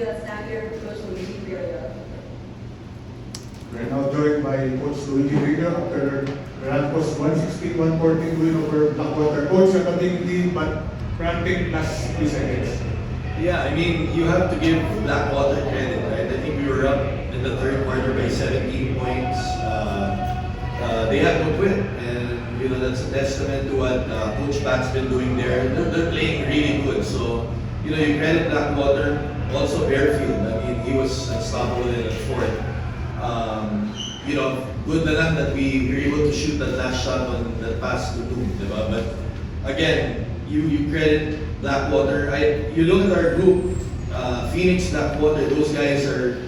Stagger, Coach Luigi Brillo. We're now joined by Coach Luigi Brillo after Meralco's 116-114 win over Blackwater. Coach, at a big lead, but ranting last few seconds. Yeah, I mean, you have to give Blackwater credit, right? I think we were up in the third quarter by 17 points. They had no quit, and you know that's a testament to what Coach Pat's been doing there. They're playing really good, so you know you credit Blackwater. Also Bearfield, I mean, he was unstoppable in the fourth. You know, good na lang that we were able to shoot that last shot on that pass to Doom, diba? But again, you credit Blackwater. You look at our group, Phoenix, Blackwater, those guys are,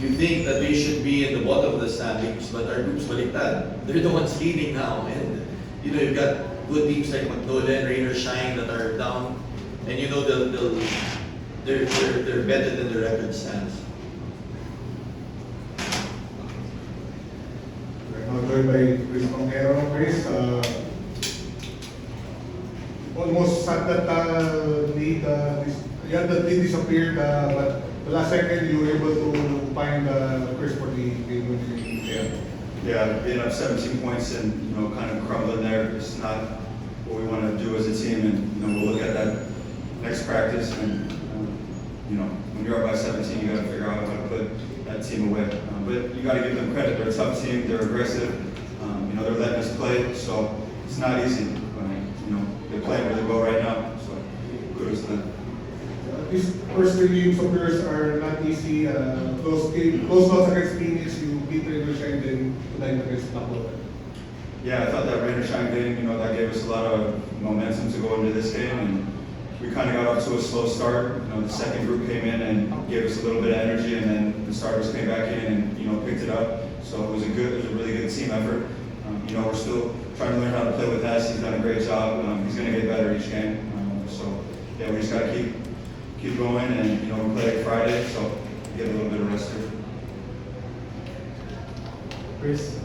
you think that they should be in the bottom of the standings, but our group's baliktad. They're the ones leading now, and you know, you've got good teams like Magnolia and Rainer Shine that are down, and you know they're better than the record stands. We're now joined by Chris Monguero. Chris, almost at that lead, the lead disappeared, but the last second you were able to find Chris for the game-winning shot. Yeah, being up 17 points and you know kind of crumbling there, it's not what we want to do as a team. And you know we'll look at that next practice, and you know when you're up by 17, you got to figure out how to put that team away. But you got to give them credit. They're a tough team. They're aggressive. You know they're letting us play, so it's not easy. You know they're playing really well right now, so kudos to them. These first three games of yours are not easy. Close loss against Phoenix, you beat Rainer Shine, then tonight against Blackwater. Yeah, I thought that Rainer Shine game, you know, that gave us a lot of momentum to go into this game, and we kind of got off to a slow start. You know, the second group came in and gave us a little bit of energy, and then the starters came back in and you know picked it up. So it was a really good team effort. You know, we're still trying to learn how to play with Hess. He's done a great job. He's going to get better each game. So yeah, we just got to keep going, and you know, we play Friday, so get a little bit of rest here. Chris,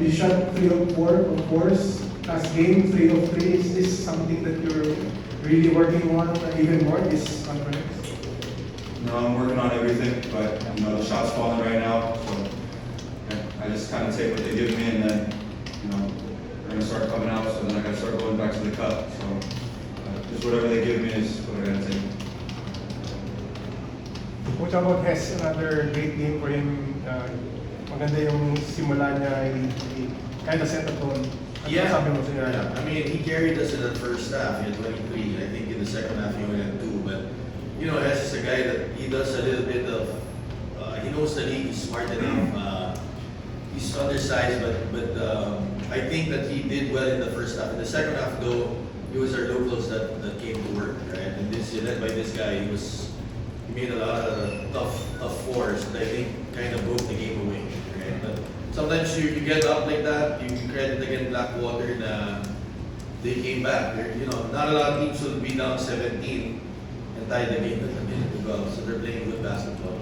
you shot 3 of 4, of course. Last game, 3 of 3. Is this something that you're really working on even more this conference? No, I'm working on everything, but you know, the shot's falling right now, so yeah, I just kind of take what they give me, and then you know, they're gonna start coming out, so then I gotta start going back to the cup. So just whatever they give me is what I gotta take. Coach, about Hess, another great game for him. Maganda yung simula niya, he kind of set a tone. Ano Yeah. sabi mo sa inyo? I mean, he carried us in the first half. He had 23. I think in the second half he only had 2. But you know, Hess is a guy that he does a little bit of. He knows the league. He's smart enough. He's undersized, but I think that he did well in the first half. In the second half, though, it was our locals that came to work, right? And this, led by this guy, he made a lot of tough fours that I think kind of broke the game away, right? But sometimes you get up like that, you credit again Blackwater na they came back. You know, not a lot of teams will be down 17 and tie the game with a minute to go. So they're playing good basketball.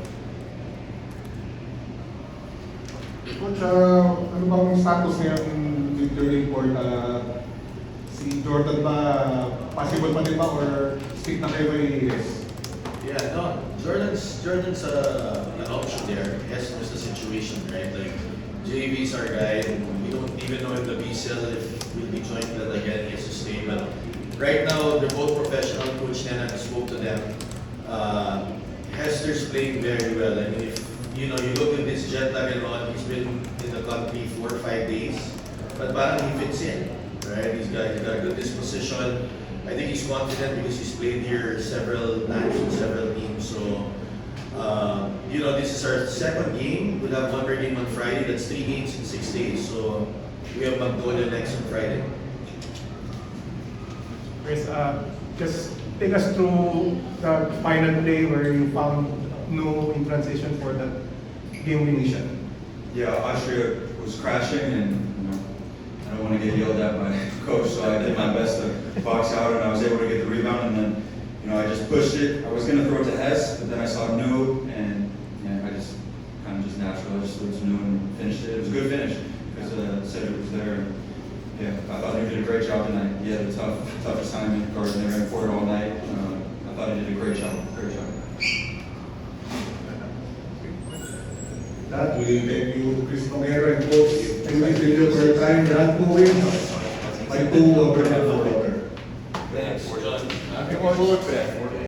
Coach, ano bang status ngayon with your import? Si Jordan ba, possible pa din ba or stick na kayo kay Yes? Yeah, no, Jordan's an option there. Yes, there's the situation, right? Like JV's our guy, and we don't even know if the BCL if we'll be joining that again. He has to stay, but right now they're both professional. Coach Nenan spoke to them. Hester's playing very well. I mean, if you know, you look at this jet lag and all, he's been in the country 4 or 5 days, but parang he fits in, right? He's got a good disposition. I think he's confident because he's played here several times with several teams. So, you know, this is our second game. We'll have one more game on Friday. That's 3 games in 6 days. So, we have Magnolia next on Friday. Chris, just take us through the final play where you found no in transition for that game-winning shot. Yeah, Austria was crashing, and you know, I don't want to get yelled at by coach, so I did my best to box out, and I was able to get the rebound, and then you know I just pushed it. I was gonna throw it to Hess, but then I saw New, and yeah, I just kind of just natural. I just threw it to New and finished it. It was a good finish because said it was there. Yeah, I thought he did a great job tonight. He had a tough assignment guarding there in court all night. I That we thank you, Chris Nongera and Coach Luis Rillo for your time. Grant 2 wins by 2 over 4 over. Thanks, John. Happy Lord,